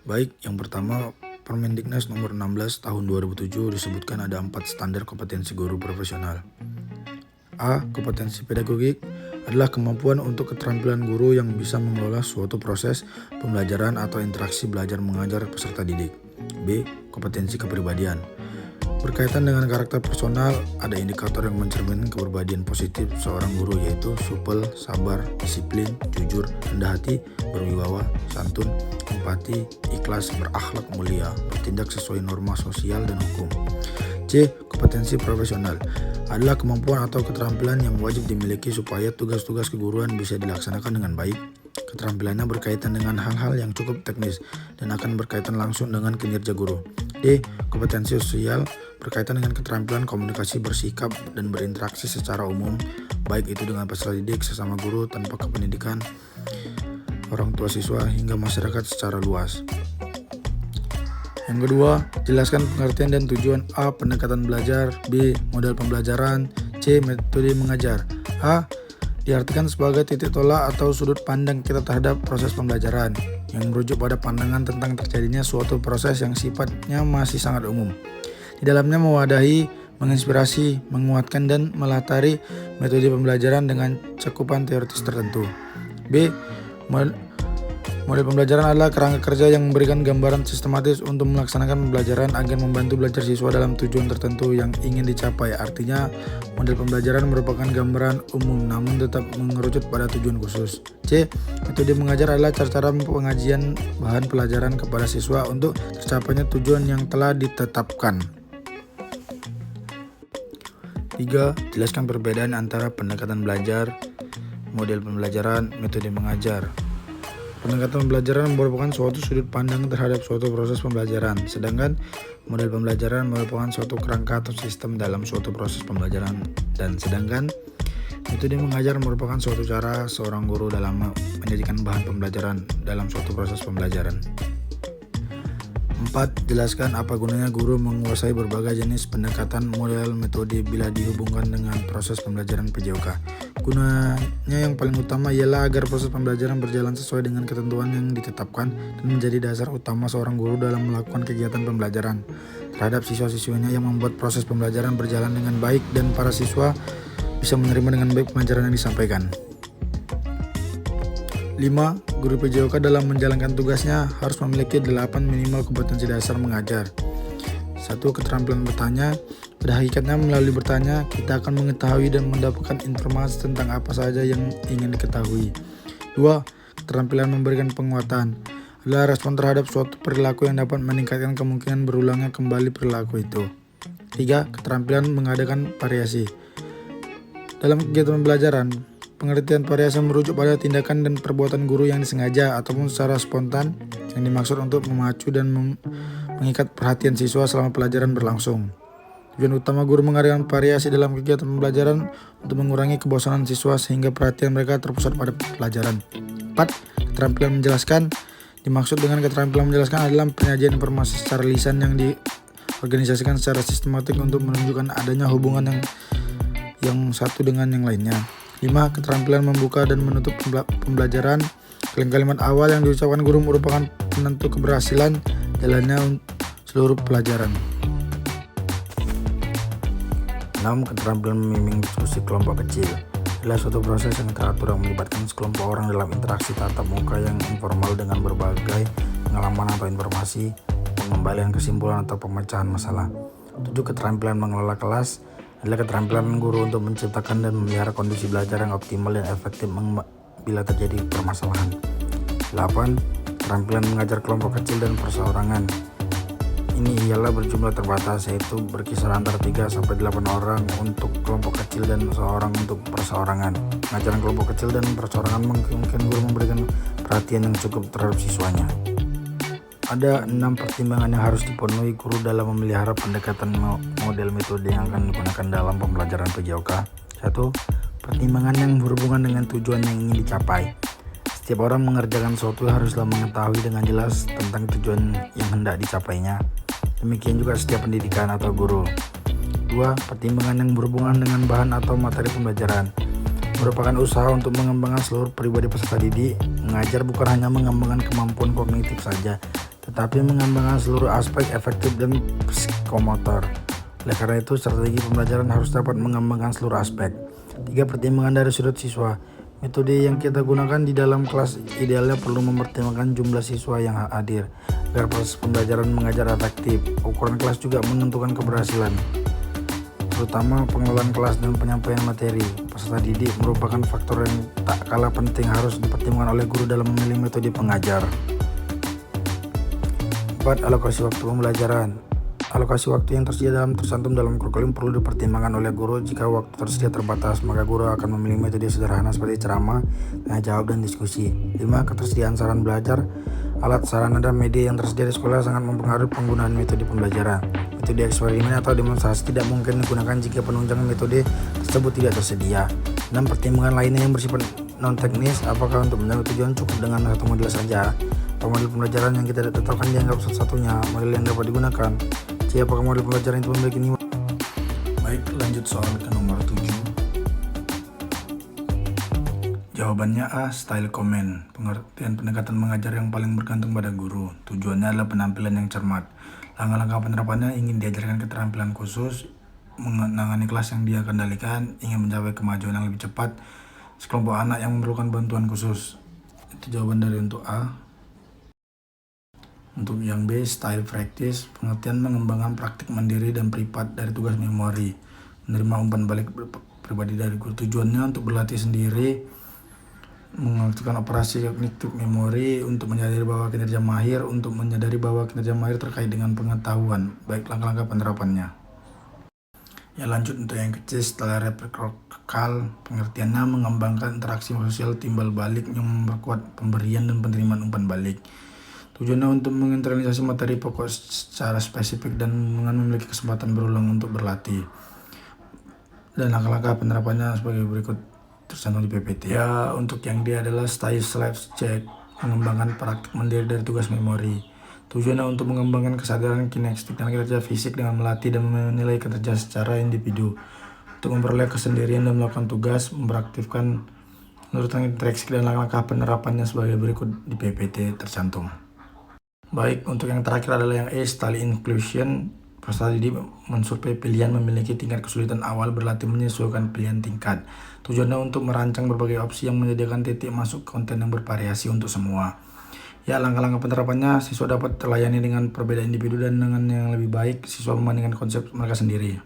Baik, yang pertama Permendiknas nomor 16 tahun 2007 disebutkan ada 4 standar kompetensi guru profesional. A. Kompetensi pedagogik adalah kemampuan untuk keterampilan guru yang bisa mengelola suatu proses pembelajaran atau interaksi belajar mengajar peserta didik. B. Kompetensi kepribadian. Berkaitan dengan karakter personal, ada indikator yang mencerminkan kepribadian positif seorang guru yaitu supel, sabar, disiplin, jujur, rendah hati, berwibawa, santun, empati, ikhlas, berakhlak mulia, bertindak sesuai norma sosial dan hukum. C. Kompetensi profesional adalah kemampuan atau keterampilan yang wajib dimiliki supaya tugas-tugas keguruan bisa dilaksanakan dengan baik. Keterampilannya berkaitan dengan hal-hal yang cukup teknis dan akan berkaitan langsung dengan kinerja guru. D. Kompetensi sosial berkaitan dengan keterampilan komunikasi, bersikap, dan berinteraksi secara umum, baik itu dengan peserta didik, sesama guru, tanpa kependidikan, orang tua siswa, hingga masyarakat secara luas. Yang kedua, jelaskan pengertian dan tujuan A. Pendekatan belajar. B. Model pembelajaran. C. Metode mengajar. A. Diartikan sebagai titik tolak atau sudut pandang kita terhadap proses pembelajaran yang merujuk pada pandangan tentang terjadinya suatu proses yang sifatnya masih sangat umum. Di dalamnya mewadahi, menginspirasi, menguatkan, dan melatari metode pembelajaran dengan cakupan teoritis tertentu. B. Model pembelajaran adalah kerangka kerja yang memberikan gambaran sistematis untuk melaksanakan pembelajaran agar membantu belajar siswa dalam tujuan tertentu yang ingin dicapai. Artinya, model pembelajaran merupakan gambaran umum namun tetap mengerucut pada tujuan khusus. C. Metode mengajar adalah cara-cara pengajian bahan pelajaran kepada siswa untuk tercapainya tujuan yang telah ditetapkan. 3. Jelaskan perbedaan antara pendekatan belajar, model pembelajaran, metode mengajar. Pendekatan pembelajaran merupakan suatu sudut pandang terhadap suatu proses pembelajaran, sedangkan model pembelajaran merupakan suatu kerangka atau sistem dalam suatu proses pembelajaran, dan sedangkan metode mengajar merupakan suatu cara seorang guru dalam menjadikan bahan pembelajaran dalam suatu proses pembelajaran. 4. Jelaskan apa gunanya guru menguasai berbagai jenis pendekatan model metode bila dihubungkan dengan proses pembelajaran PJOK. Gunanya yang paling utama ialah agar proses pembelajaran berjalan sesuai dengan ketentuan yang ditetapkan dan menjadi dasar utama seorang guru dalam melakukan kegiatan pembelajaran terhadap siswa-siswinya yang membuat proses pembelajaran berjalan dengan baik dan para siswa bisa menerima dengan baik pengajaran yang disampaikan. 5. Guru PJOK dalam menjalankan tugasnya harus memiliki 8 minimal kompetensi dasar mengajar. 1. Keterampilan bertanya. Pada hakikatnya melalui bertanya, kita akan mengetahui dan mendapatkan informasi tentang apa saja yang ingin diketahui. 2. Keterampilan memberikan penguatan adalah respon terhadap suatu perilaku yang dapat meningkatkan kemungkinan berulangnya kembali perilaku itu. 3. Keterampilan mengadakan variasi. Dalam kegiatan pembelajaran, pengertian variasi merujuk pada tindakan dan perbuatan guru yang disengaja ataupun secara spontan yang dimaksud untuk memacu dan mengikat perhatian siswa selama pelajaran berlangsung. Tujuan utama guru mengadakan variasi dalam kegiatan pembelajaran untuk mengurangi kebosanan siswa sehingga perhatian mereka terpusat pada pelajaran. 4. Keterampilan menjelaskan. Dimaksud dengan keterampilan menjelaskan adalah penyajian informasi secara lisan yang diorganisasikan secara sistematik untuk menunjukkan adanya hubungan yang satu dengan yang lainnya. 5. Keterampilan membuka dan menutup pembelajaran. Kalimat awal yang diucapkan guru merupakan penentu keberhasilan jalannya seluruh pelajaran. 6. Keterampilan membimbing diskusi kelompok kecil adalah suatu proses yang teratur yang melibatkan sekelompok orang dalam interaksi tatap muka yang informal dengan berbagai pengalaman atau informasi, pengembalian kesimpulan atau pemecahan masalah. 7. Keterampilan mengelola kelas adalah keterampilan guru untuk menciptakan dan memelihara kondisi belajar yang optimal dan efektif bila terjadi permasalahan. 8. Keterampilan mengajar kelompok kecil dan perseorangan. Ini ialah berjumlah terbatas, yaitu berkisar antara 3-8 orang untuk kelompok kecil dan seorang untuk perseorangan. Pengajaran kelompok kecil dan perseorangan mungkin guru memberikan perhatian yang cukup terhadap siswanya. Ada 6 pertimbangan yang harus dipenuhi guru dalam memelihara pendekatan model metode yang akan digunakan dalam pembelajaran PJOK. 1. Pertimbangan yang berhubungan dengan tujuan yang ingin dicapai. Setiap orang mengerjakan sesuatu haruslah mengetahui dengan jelas tentang tujuan yang hendak dicapainya. Demikian juga setiap pendidikan atau guru. 2. Pertimbangan yang berhubungan dengan bahan atau materi pembelajaran. Merupakan usaha untuk mengembangkan seluruh pribadi peserta didik. Mengajar bukan hanya mengembangkan kemampuan kognitif saja, tetapi mengembangkan seluruh aspek efektif dan psikomotor. Oleh karena itu, strategi pembelajaran harus dapat mengembangkan seluruh aspek. 3. Pertimbangan dari sudut siswa. Metode yang kita gunakan di dalam kelas idealnya perlu mempertimbangkan jumlah siswa yang hadir, agar proses pembelajaran mengajar efektif. Ukuran kelas juga menentukan keberhasilan, terutama pengelolaan kelas dan penyampaian materi. Peserta didik merupakan faktor yang tak kalah penting harus dipertimbangkan oleh guru dalam memilih metode pengajar. 4. Alokasi waktu pembelajaran. Alokasi waktu yang tercantum dalam kurikulum perlu dipertimbangkan oleh guru. Jika waktu tersedia terbatas, maka guru akan memilih metode sederhana seperti ceramah, tanya jawab, dan diskusi. 5. Ketersediaan saran belajar. Alat, sarana, dan media yang tersedia di sekolah sangat mempengaruhi penggunaan metode pembelajaran. Metode eksperimen atau demonstrasi tidak mungkin digunakan jika penunjang metode tersebut tidak tersedia. 6. Pertimbangan lainnya yang bersifat non-teknis. Apakah untuk mencapai tujuan cukup dengan satu model saja? Atau model pembelajaran yang kita tetapkan dianggap satu-satunya model yang dapat digunakan? C. Apakah model pembelajaran itu memiliki nilai? Baik, lanjut soal ke nomor 7. Jawabannya A. Style comment. Pengertian pendekatan mengajar yang paling bergantung pada guru. Tujuannya adalah penampilan yang cermat. Langkah-langkah penerapannya ingin diajarkan keterampilan khusus, menangani kelas yang dia kendalikan, ingin mencapai kemajuan yang lebih cepat, sekelompok anak yang memerlukan bantuan khusus. Itu jawaban dari untuk A. Untuk yang B, style practice, pengertian mengembangkan praktik mandiri dan privat dari tugas memori, menerima umpan balik pribadi dari guru. Tujuannya untuk berlatih sendiri, melakukan operasi kognitif memori untuk menyadari bahwa kinerja mahir terkait dengan pengetahuan. Baik, langkah-langkah penerapannya. Ya, lanjut untuk yang kecil, style reciprocal, pengertiannya mengembangkan interaksi sosial timbal balik yang memperkuat pemberian dan penerimaan umpan balik. Tujuannya untuk menginternalisasi materi pokok secara spesifik dan dengan memiliki kesempatan berulang untuk berlatih. Dan langkah-langkah penerapannya sebagai berikut, tercantum di PPT. Ya, untuk yang dia adalah style self check, mengembangkan praktik mandiri dari tugas memori. Tujuannya untuk mengembangkan kesadaran kinestetik dan kinerja fisik dengan melatih dan menilai kinerja secara individu. Untuk memperoleh kesendirian dan melakukan tugas, memperaktifkan menurut interaksi dan langkah-langkah penerapannya sebagai berikut di PPT tercantum. Baik, untuk yang terakhir adalah yang E, style inclusion. Peserta didik mensurvei pilihan memiliki tingkat kesulitan awal, berlatih menyesuaikan pilihan tingkat. Tujuannya untuk merancang berbagai opsi yang menyediakan titik masuk konten yang bervariasi untuk semua. Ya, langkah-langkah penerapannya, siswa dapat terlayani dengan perbedaan individu dan dengan yang lebih baik siswa membandingkan konsep mereka sendiri.